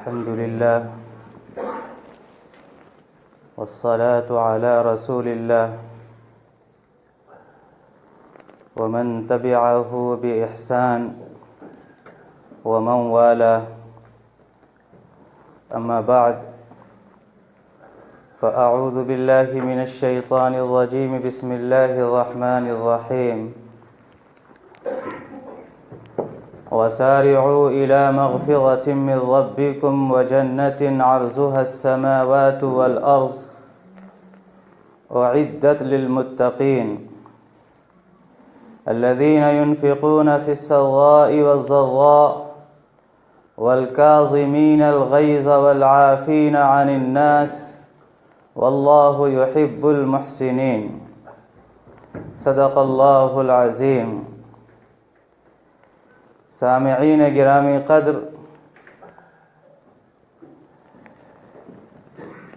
الحمد لله والصلاة على رسول الله ومن تبعه بإحسان ومن والاه أما بعد فأعوذ بالله من الشيطان الرجيم بسم الله الرحمن الرحيم وسارعوا إلى مغفرة من ربكم وجنة عرضها السماوات والأرض أعدت للمتقين الذين ينفقون في السراء والضراء والكاظمين الغيظ والعافين عن الناس والله يحب المحسنين صدق الله العظيم۔ سامعین گرامی قدر،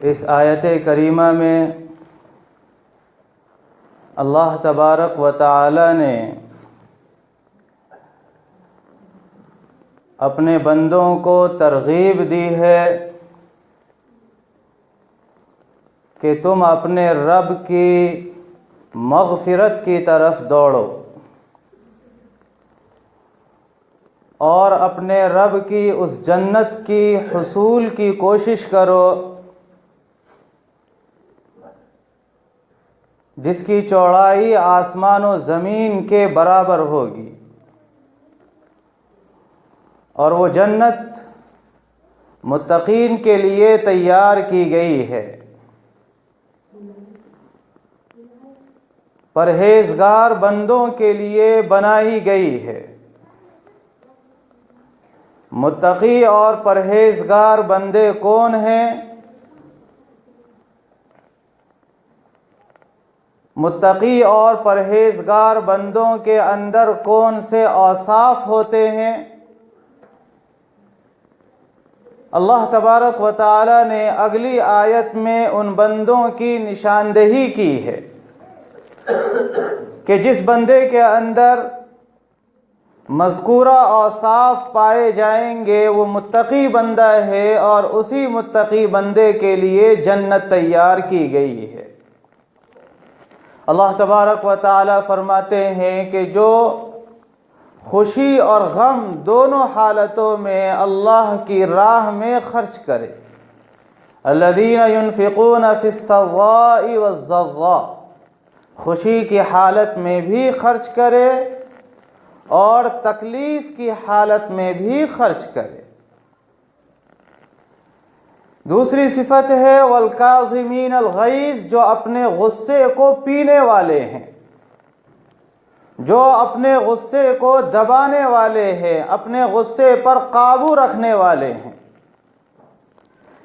اس آیت کریمہ میں اللہ تبارک و تعالی نے اپنے بندوں کو ترغیب دی ہے کہ تم اپنے رب کی مغفرت کی طرف دوڑو اور اپنے رب کی اس جنت کی حصول کی کوشش کرو جس کی چوڑائی آسمان و زمین کے برابر ہوگی، اور وہ جنت متقین کے لیے تیار کی گئی ہے، پرہیزگار بندوں کے لیے بنائی گئی ہے۔ متقی اور پرہیزگار بندے کون ہیں؟ متقی اور پرہیزگار بندوں کے اندر کون سے اوصاف ہوتے ہیں؟ اللہ تبارک و تعالی نے اگلی آیت میں ان بندوں کی نشاندہی کی ہے کہ جس بندے کے اندر مذکورہ اوصاف پائے جائیں گے وہ متقی بندہ ہے، اور اسی متقی بندے کے لیے جنت تیار کی گئی ہے۔ اللہ تبارک و تعالی فرماتے ہیں کہ جو خوشی اور غم دونوں حالتوں میں اللہ کی راہ میں خرچ کرے، الذین ينفقون فی السراء والضراء، خوشی کی حالت میں بھی خرچ کرے اور تکلیف کی حالت میں بھی خرچ کرے۔ دوسری صفت ہے والکاظمین الغیظ، جو اپنے غصے کو پینے والے ہیں، جو اپنے غصے کو دبانے والے ہیں، اپنے غصے پر قابو رکھنے والے ہیں،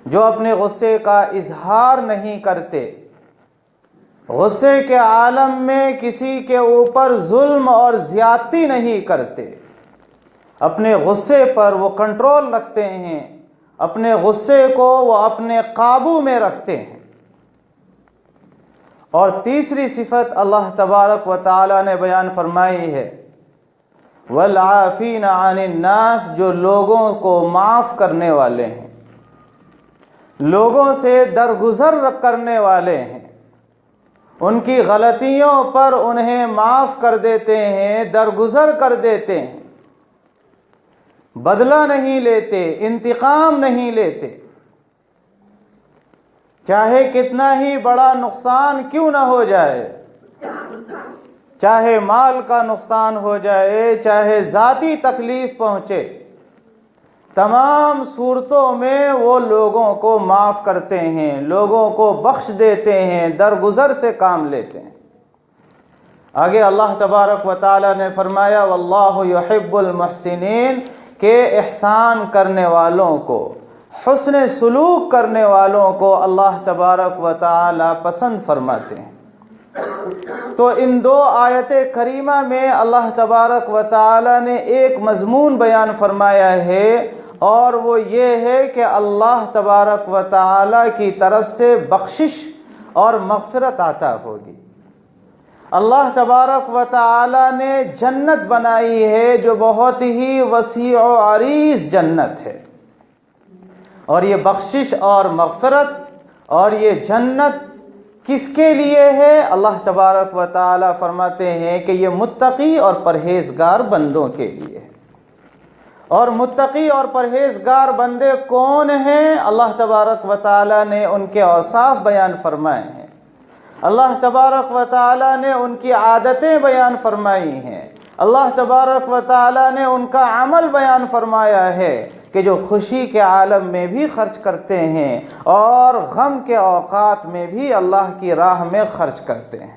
جو اپنے غصے کا اظہار نہیں کرتے، غصے کے عالم میں کسی کے اوپر ظلم اور زیادتی نہیں کرتے، اپنے غصے پر وہ کنٹرول رکھتے ہیں، اپنے غصے کو وہ اپنے قابو میں رکھتے ہیں۔ اور تیسری صفت اللہ تبارک و تعالی نے بیان فرمائی ہے والعافین عن الناس، جو لوگوں کو معاف کرنے والے ہیں، لوگوں سے درگزر کرنے والے ہیں، ان کی غلطیوں پر انہیں معاف کر دیتے ہیں، درگزر کر دیتے ہیں، بدلہ نہیں لیتے، انتقام نہیں لیتے، چاہے کتنا ہی بڑا نقصان کیوں نہ ہو جائے، چاہے مال کا نقصان ہو جائے، چاہے ذاتی تکلیف پہنچے، تمام صورتوں میں وہ لوگوں کو معاف کرتے ہیں، لوگوں کو بخش دیتے ہیں، درگزر سے کام لیتے ہیں۔ آگے اللہ تبارک و تعالی نے فرمایا واللہ یحب المحسنین، کہ احسان کرنے والوں کو، حسن سلوک کرنے والوں کو اللہ تبارک و تعالی پسند فرماتے ہیں۔ تو ان دو آیت کریمہ میں اللہ تبارک و تعالی نے ایک مضمون بیان فرمایا ہے، اور وہ یہ ہے کہ اللہ تبارک و تعالی کی طرف سے بخشش اور مغفرت عطا ہوگی۔ اللہ تبارک و تعالی نے جنت بنائی ہے جو بہت ہی وسیع و عریض جنت ہے، اور یہ بخشش اور مغفرت اور یہ جنت کس کے لیے ہے؟ اللہ تبارک و تعالی فرماتے ہیں کہ یہ متقی اور پرہیزگار بندوں کے لیے ہے۔ اور متقی اور پرہیزگار بندے کون ہیں؟ اللہ تبارک و تعالی نے ان کے اوصاف بیان فرمائے ہیں، اللہ تبارک و تعالی نے ان کی عادتیں بیان فرمائی ہیں، اللہ تبارک و تعالی نے ان کا عمل بیان فرمایا ہے کہ جو خوشی کے عالم میں بھی خرچ کرتے ہیں اور غم کے اوقات میں بھی اللہ کی راہ میں خرچ کرتے ہیں،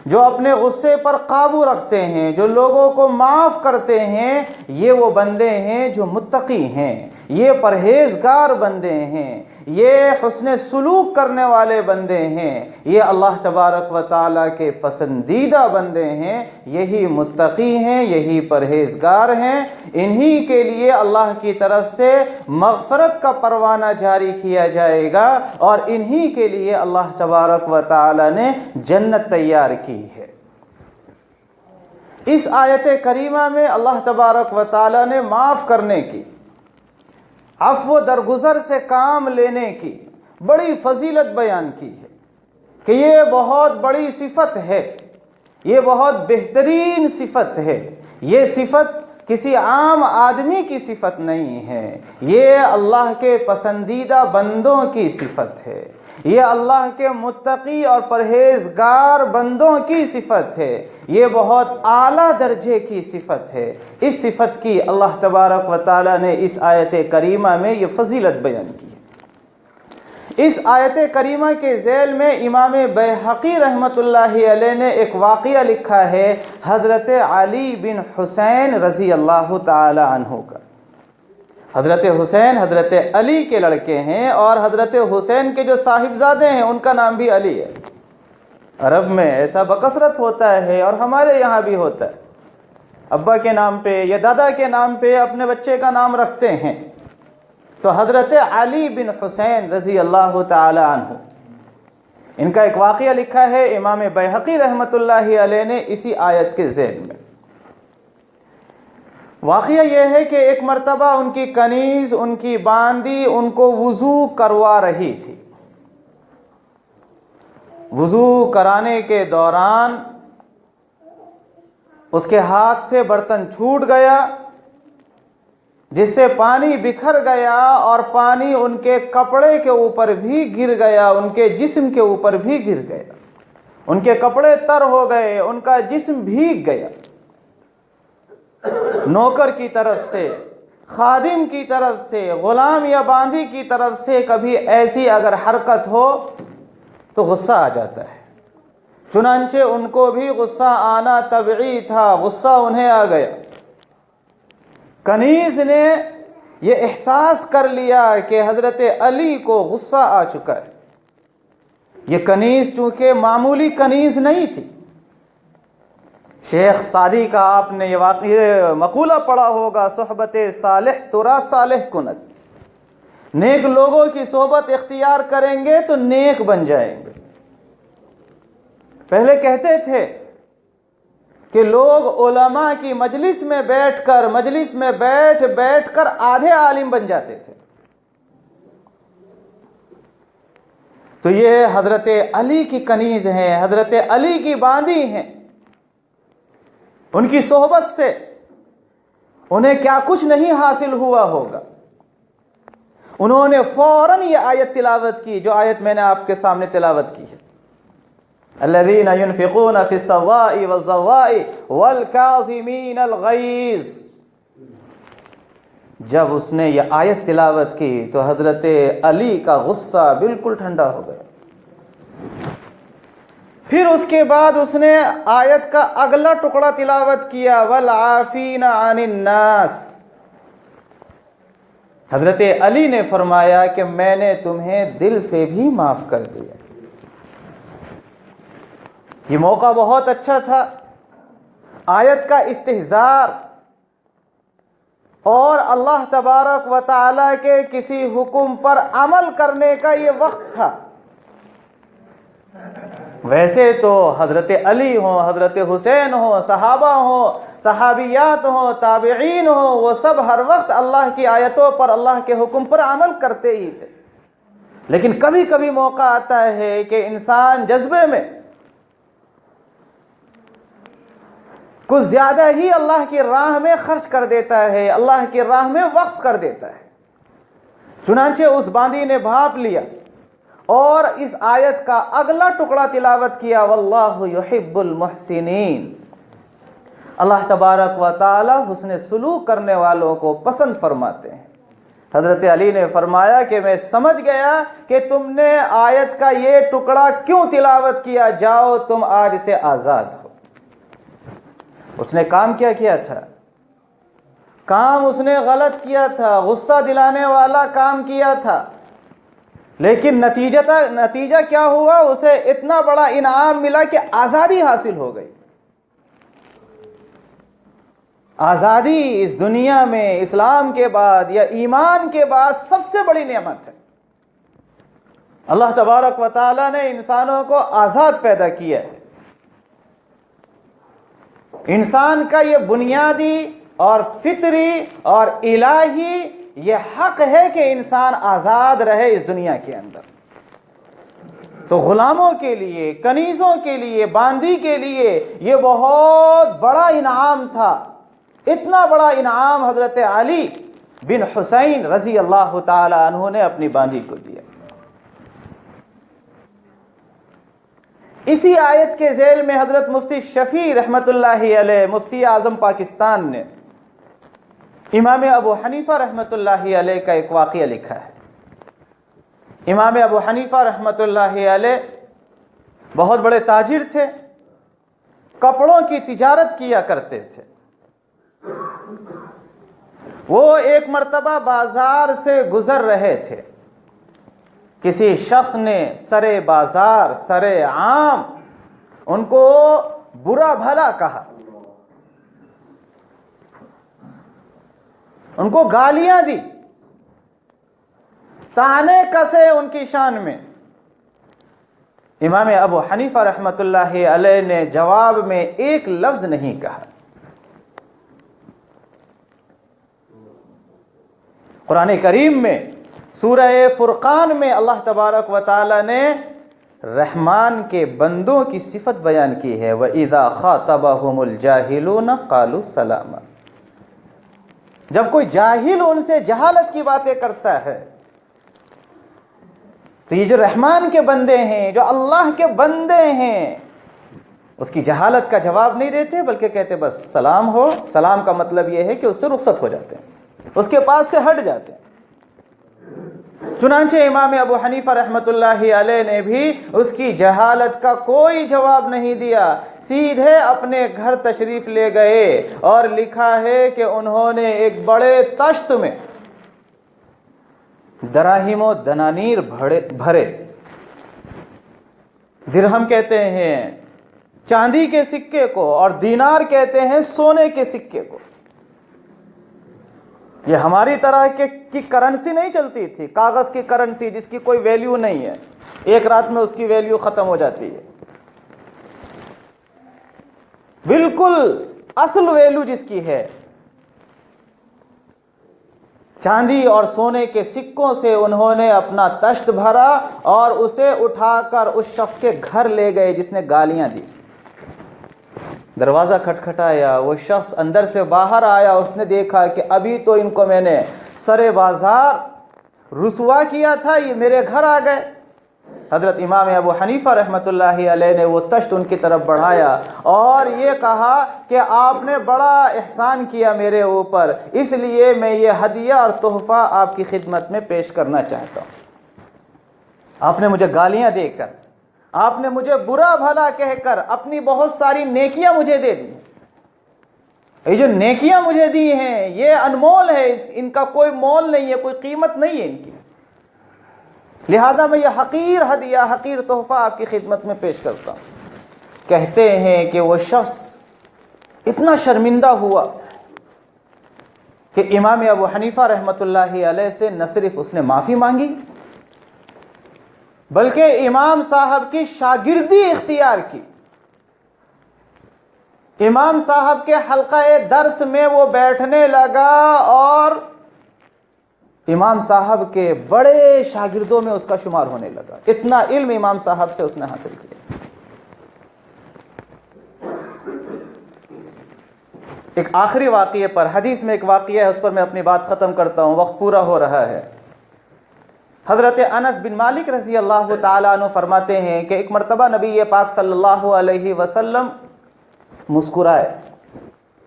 جو اپنے غصے پر قابو رکھتے ہیں، جو لوگوں کو معاف کرتے ہیں، یہ وہ بندے ہیں جو متقی ہیں، یہ پرہیزگار بندے ہیں، یہ حسن سلوک کرنے والے بندے ہیں، یہ اللہ تبارک و تعالیٰ کے پسندیدہ بندے ہیں، یہی متقی ہیں، یہی پرہیزگار ہیں۔ انہی کے لیے اللہ کی طرف سے مغفرت کا پروانہ جاری کیا جائے گا اور انہی کے لیے اللہ تبارک و تعالیٰ نے جنت تیار کی ہے۔ اس آیت کریمہ میں اللہ تبارک و تعالیٰ نے معاف کرنے کی، عفو درگزر سے کام لینے کی بڑی فضیلت بیان کی ہے کہ یہ بہت بڑی صفت ہے، یہ بہت بہترین صفت ہے۔ یہ صفت کسی عام آدمی کی صفت نہیں ہے، یہ اللہ کے پسندیدہ بندوں کی صفت ہے، یہ اللہ کے متقی اور پرہیزگار بندوں کی صفت ہے، یہ بہت اعلیٰ درجے کی صفت ہے۔ اس صفت کی اللہ تبارک و تعالیٰ نے اس آیت کریمہ میں یہ فضیلت بیان کی ہے۔ اس آیت کریمہ کے ذیل میں امام بیہقی رحمۃ اللہ علیہ نے ایک واقعہ لکھا ہے حضرت علی بن حسین رضی اللہ تعالی عنہ کا۔ حضرت حسین حضرت علی کے لڑکے ہیں اور حضرت حسین کے جو صاحبزادے ہیں ان کا نام بھی علی ہے۔ عرب میں ایسا بکثرت ہوتا ہے اور ہمارے یہاں بھی ہوتا ہے، ابا کے نام پہ یا دادا کے نام پہ اپنے بچے کا نام رکھتے ہیں۔ تو حضرت علی بن حسین رضی اللہ تعالی عنہ، ان کا ایک واقعہ لکھا ہے امام بیہقی رحمۃ اللہ علیہ نے اسی آیت کے ذیل میں۔ واقعہ یہ ہے کہ ایک مرتبہ ان کی کنیز، ان کی باندی ان کو وضو کروا رہی تھی۔ وضو کرانے کے دوران اس کے ہاتھ سے برتن چھوٹ گیا، جس سے پانی بکھر گیا اور پانی ان کے کپڑے کے اوپر بھی گر گیا، ان کے جسم کے اوپر بھی گر گیا، ان کے کپڑے تر ہو گئے، ان کا جسم بھیگ گیا۔ نوکر کی طرف سے، خادم کی طرف سے، غلام یا باندی کی طرف سے کبھی ایسی اگر حرکت ہو تو غصہ آ جاتا ہے، چنانچہ ان کو بھی غصہ آنا طبیعی تھا، غصہ انہیں آ گیا۔ کنیز نے یہ احساس کر لیا کہ حضرت علی کو غصہ آ چکا ہے۔ یہ کنیز چونکہ معمولی کنیز نہیں تھی، شیخ سعدی کا آپ نے یہ مقولہ پڑھا ہوگا، صحبت صالح ترا صالح کند، نیک لوگوں کی صحبت اختیار کریں گے تو نیک بن جائیں گے۔ پہلے کہتے تھے کہ لوگ علماء کی مجلس میں بیٹھ کر آدھے عالم بن جاتے تھے، تو یہ حضرت علی کی کنیز ہیں، حضرت علی کی باندی ہیں۔ ان کی صحبت سے انہیں کیا کچھ نہیں حاصل ہوا ہوگا۔ انہوں نے فوراً یہ آیت تلاوت کی، جو آیت میں نے آپ کے سامنے تلاوت کی ہے، الذین ينفقون فی السراء والضراء والکاظمین الغیظ۔ جب اس نے یہ آیت تلاوت کی تو حضرت علی کا غصہ بالکل ٹھنڈا ہو گیا۔ پھر اس کے بعد اس نے آیت کا اگلا ٹکڑا تلاوت کیا، والعافین عن الناس۔ حضرت علی نے فرمایا کہ میں نے تمہیں دل سے بھی معاف کر دیا۔ یہ موقع بہت اچھا تھا، آیت کا استحضار اور اللہ تبارک و تعالی کے کسی حکم پر عمل کرنے کا یہ وقت تھا۔ ویسے تو حضرت علی ہوں، حضرت حسین ہوں، صحابہ ہوں، صحابیات ہوں، تابعین ہوں، وہ سب ہر وقت اللہ کی آیتوں پر، اللہ کے حکم پر عمل کرتے ہی تھے۔ لیکن کبھی کبھی موقع آتا ہے کہ انسان جذبے میں کچھ زیادہ ہی اللہ کی راہ میں خرچ کر دیتا ہے، اللہ کی راہ میں وقف کر دیتا ہے۔ چنانچہ اس باندی نے بھاپ لیا اور اس آیت کا اگلا ٹکڑا تلاوت کیا، واللہ یحب المحسنین۔ اللہ تبارک و تعالی حسن سلوک کرنے والوں کو پسند فرماتے ہیں۔ حضرت علی نے فرمایا کہ میں سمجھ گیا کہ تم نے آیت کا یہ ٹکڑا کیوں تلاوت کیا، جاؤ تم آج سے آزاد ہو۔ اس نے کام کیا کیا تھا؟ کام اس نے غلط کیا تھا، غصہ دلانے والا کام کیا تھا، لیکن نتیجہ کیا ہوا؟ اسے اتنا بڑا انعام ملا کہ آزادی حاصل ہو گئی۔ آزادی اس دنیا میں اسلام کے بعد یا ایمان کے بعد سب سے بڑی نعمت ہے۔ اللہ تبارک و تعالی نے انسانوں کو آزاد پیدا کیا ہے۔ انسان کا یہ بنیادی اور فطری اور الہی یہ حق ہے کہ انسان آزاد رہے اس دنیا کے اندر۔ تو غلاموں کے لیے، کنیزوں کے لیے، باندی کے لیے یہ بہت بڑا انعام تھا۔ اتنا بڑا انعام حضرت علی بن حسین رضی اللہ تعالی عنہ نے اپنی باندی کو دیا۔ اسی آیت کے ذیل میں حضرت مفتی شفیع رحمت اللہ علیہ، مفتی اعظم پاکستان نے امام ابو حنیفہ رحمت اللہ علیہ کا ایک واقعہ لکھا ہے۔ امام ابو حنیفہ رحمت اللہ علیہ بہت بڑے تاجر تھے، کپڑوں کی تجارت کیا کرتے تھے۔ وہ ایک مرتبہ بازار سے گزر رہے تھے، کسی شخص نے سرے بازار، سرے عام ان کو برا بھلا کہا، ان کو گالیاں دی، طعنے کسے ان کی شان میں۔ امام ابو حنیفہ رحمت اللہ علیہ نے جواب میں ایک لفظ نہیں کہا۔ قرآن کریم میں سورہ فرقان میں اللہ تبارک و تعالی نے رحمان کے بندوں کی صفت بیان کی ہے، وَإِذَا خَاطَبَهُمُ الْجَاهِلُونَ قَالُوا سَلَامًا۔ جب کوئی جاہل ان سے جہالت کی باتیں کرتا ہے تو یہ جو رحمان کے بندے ہیں، جو اللہ کے بندے ہیں، اس کی جہالت کا جواب نہیں دیتے، بلکہ کہتے بس سلام ہو۔ سلام کا مطلب یہ ہے کہ اس سے رخصت ہو جاتے ہیں، اس کے پاس سے ہٹ جاتے ہیں۔ چنانچہ امام ابو حنیفہ رحمت اللہ علیہ نے بھی اس کی جہالت کا کوئی جواب نہیں دیا، سیدھے اپنے گھر تشریف لے گئے، اور لکھا ہے کہ انہوں نے ایک بڑے تشت میں دراہیم و دنانیر بھرے، درہم کہتے ہیں چاندی کے سکے کو، اور دینار کہتے ہیں سونے کے سکے کو۔ یہ ہماری طرح کی کرنسی نہیں چلتی تھی، کاغذ کی کرنسی جس کی کوئی ویلیو نہیں ہے، ایک رات میں اس کی ویلیو ختم ہو جاتی ہے۔ بالکل اصل ویلیو جس کی ہے، چاندی اور سونے کے سکوں سے انہوں نے اپنا تشت بھرا اور اسے اٹھا کر اس شخص کے گھر لے گئے جس نے گالیاں دی۔ دروازہ کھٹکھٹایا، وہ شخص اندر سے باہر آیا، اس نے دیکھا کہ ابھی تو ان کو میں نے سرے بازار رسوا کیا تھا، یہ میرے گھر آ گئے۔ حضرت امام ابو حنیفہ رحمت اللہ علیہ نے وہ تشت ان کی طرف بڑھایا اور یہ کہا کہ آپ نے بڑا احسان کیا میرے اوپر، اس لیے میں یہ ہدیہ اور تحفہ آپ کی خدمت میں پیش کرنا چاہتا ہوں۔ آپ نے مجھے گالیاں دے کر، آپ نے مجھے برا بھلا کہہ کر اپنی بہت ساری نیکیاں مجھے دے دی، یہ جو نیکیاں مجھے دی ہیں یہ انمول ہے، ان کا کوئی مول نہیں ہے، کوئی قیمت نہیں ہے ان کی، لہذا میں یہ حقیر ہدیہ، حقیر تحفہ آپ کی خدمت میں پیش کرتا ہوں۔ کہتے ہیں کہ وہ شخص اتنا شرمندہ ہوا کہ امام ابو حنیفہ رحمت اللہ علیہ سے نہ صرف اس نے معافی مانگی بلکہ امام صاحب کی شاگردی اختیار کی. امام صاحب کے حلقہ درس میں وہ بیٹھنے لگا اور امام صاحب کے بڑے شاگردوں میں اس کا شمار ہونے لگا. اتنا علم امام صاحب سے اس نے حاصل کیا. ایک آخری واقعے پر، حدیث میں ایک واقعہ ہے، اس پر میں اپنی بات ختم کرتا ہوں، وقت پورا ہو رہا ہے. حضرت انس بن مالک رضی اللہ تعالیٰ عنہ فرماتے ہیں کہ ایک مرتبہ نبی پاک صلی اللہ علیہ وسلم مسکرائے.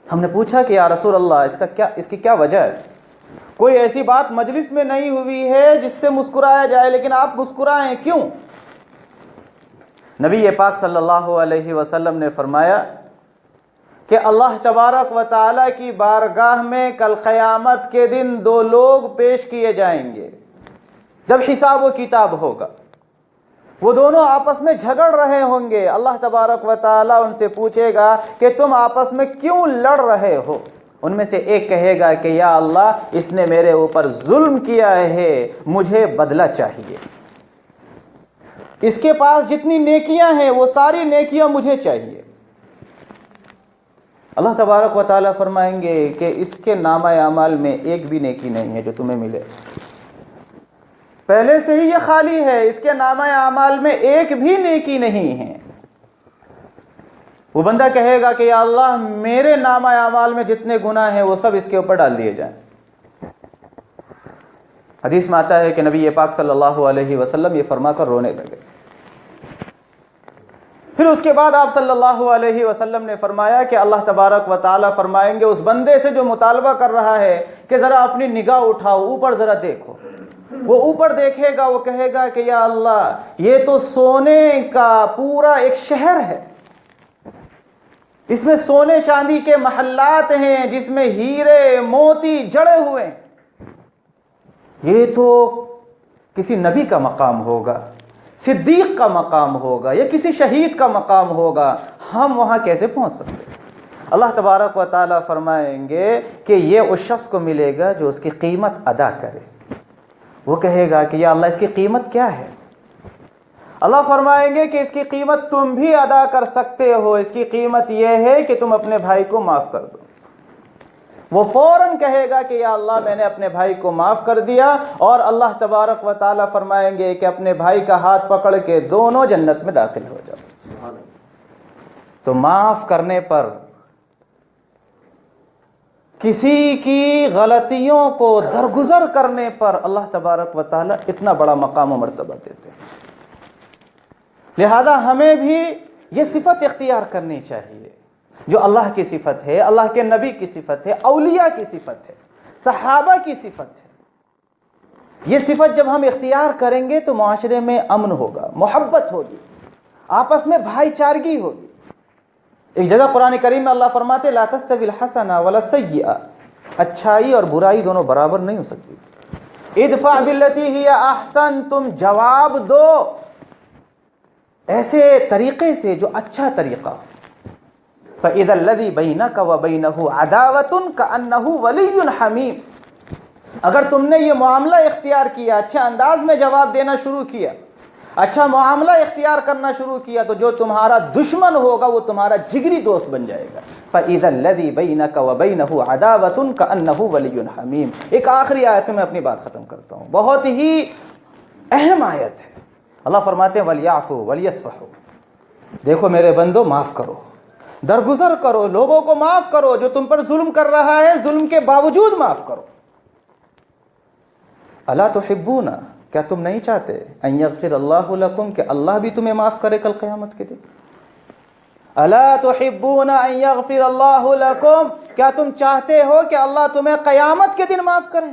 ہم نے پوچھا کہ یا رسول اللہ اس کی کیا وجہ ہے؟ کوئی ایسی بات مجلس میں نہیں ہوئی ہے جس سے مسکرایا جائے، لیکن آپ مسکرائیں کیوں؟ نبی پاک صلی اللہ علیہ وسلم نے فرمایا کہ اللہ تبارک و تعالیٰ کی بارگاہ میں کل قیامت کے دن دو لوگ پیش کیے جائیں گے. جب حساب و کتاب ہوگا، وہ دونوں آپس میں جھگڑ رہے ہوں گے. اللہ تبارک و تعالیٰ ان سے پوچھے گا کہ تم آپس میں کیوں لڑ رہے ہو؟ ان میں سے ایک کہے گا کہ یا اللہ، اس نے میرے اوپر ظلم کیا ہے، مجھے بدلہ چاہیے. اس کے پاس جتنی نیکیاں ہیں وہ ساری نیکیاں مجھے چاہیے. اللہ تبارک و تعالیٰ فرمائیں گے کہ اس کے نامہ اعمال میں ایک بھی نیکی نہیں ہے جو تمہیں ملے، پہلے سے ہی یہ خالی ہے، اس کے نامہ اعمال میں ایک بھی نیکی نہیں ہے. وہ بندہ کہے گا کہ یا اللہ، میرے نامہ اعمال میں جتنے گناہ ہیں وہ سب اس کے اوپر ڈال دیے جائیں. حدیث میں آتا ہے کہ نبی پاک صلی اللہ علیہ وسلم یہ فرما کر رونے لگے. پھر اس کے بعد آپ صلی اللہ علیہ وسلم نے فرمایا کہ اللہ تبارک و تعالیٰ فرمائیں گے اس بندے سے جو مطالبہ کر رہا ہے کہ ذرا اپنی نگاہ اٹھاؤ، اوپر ذرا دیکھو. وہ اوپر دیکھے گا، وہ کہے گا کہ یا اللہ، یہ تو سونے کا پورا ایک شہر ہے، اس میں سونے چاندی کے محلات ہیں، جس میں ہیرے موتی جڑے ہوئے ہیں. یہ تو کسی نبی کا مقام ہوگا، صدیق کا مقام ہوگا، یا کسی شہید کا مقام ہوگا. ہم وہاں کیسے پہنچ سکتے ہیں؟ اللہ تبارک و تعالیٰ فرمائیں گے کہ یہ اس شخص کو ملے گا جو اس کی قیمت ادا کرے. وہ کہے گا کہ یا اللہ، اس کی قیمت کیا ہے؟ اللہ فرمائیں گے کہ اس کی قیمت تم بھی ادا کر سکتے ہو. اس کی قیمت یہ ہے کہ تم اپنے بھائی کو معاف کر دو. وہ فوراً کہے گا کہ یا اللہ، میں نے اپنے بھائی کو معاف کر دیا. اور اللہ تبارک و تعالیٰ فرمائیں گے کہ اپنے بھائی کا ہاتھ پکڑ کے دونوں جنت میں داخل ہو جاؤ. تو معاف کرنے پر، کسی کی غلطیوں کو درگزر کرنے پر اللہ تبارک و تعالیٰ اتنا بڑا مقام و مرتبہ دیتے ہیں. لہذا ہمیں بھی یہ صفت اختیار کرنی چاہیے جو اللہ کی صفت ہے، اللہ کے نبی کی صفت ہے، اولیاء کی صفت ہے، صحابہ کی صفت ہے. یہ صفت جب ہم اختیار کریں گے تو معاشرے میں امن ہوگا، محبت ہوگی، آپس میں بھائی چارگی ہوگی. ایک جگہ قرآن کریم میں اللہ فرماتے لا تستوی الحسنہ ولا السیئہ، اچھائی اور برائی دونوں برابر نہیں ہو سکتی. ادفع باللتی ہی احسن، تم جواب دو ایسے طریقے سے جو اچھا طریقہ. فَإِذَا الَّذِي بَيْنَكَ وَبَيْنَهُ عَدَاوَةٌ كَأَنَّهُ وَلِيٌّ حَمِيمٌ، اگر تم نے یہ معاملہ اختیار کیا، اچھے انداز میں جواب دینا شروع کیا، اچھا معاملہ اختیار کرنا شروع کیا، تو جو تمہارا دشمن ہوگا وہ تمہارا جگری دوست بن جائے گا. فَإِذَا الَّذِي بَيْنَكَ وَبَيْنَهُ عَدَاوَةٌ كَأَنَّهُ وَلِيٌّ حَمِيمٌ. ایک آخری آیت میں اپنی بات ختم کرتا ہوں، بہت ہی اہم آیت ہے. اللہ فرماتے ہیں وَلْيَعْفُوا وَلْيَصْفَحُوا، دیکھو میرے بندو، معاف کرو، درگزر کرو، لوگوں کو معاف کرو. جو تم پر ظلم کر رہا ہے، ظلم کے باوجود معاف کرو. الا تحبون، کیا تم نہیں چاہتے ان یغفر اللہ لکم، کہ اللہ بھی تمہیں معاف کرے کل قیامت کے دن؟ الا تحبون ان یغفر اللہ لکم، کیا تم چاہتے ہو کہ اللہ تمہیں قیامت کے دن معاف کرے؟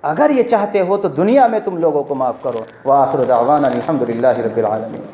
اگر یہ چاہتے ہو تو دنیا میں تم لوگوں کو معاف کرو. وآخر دعوانا الحمد للہ رب العالمین.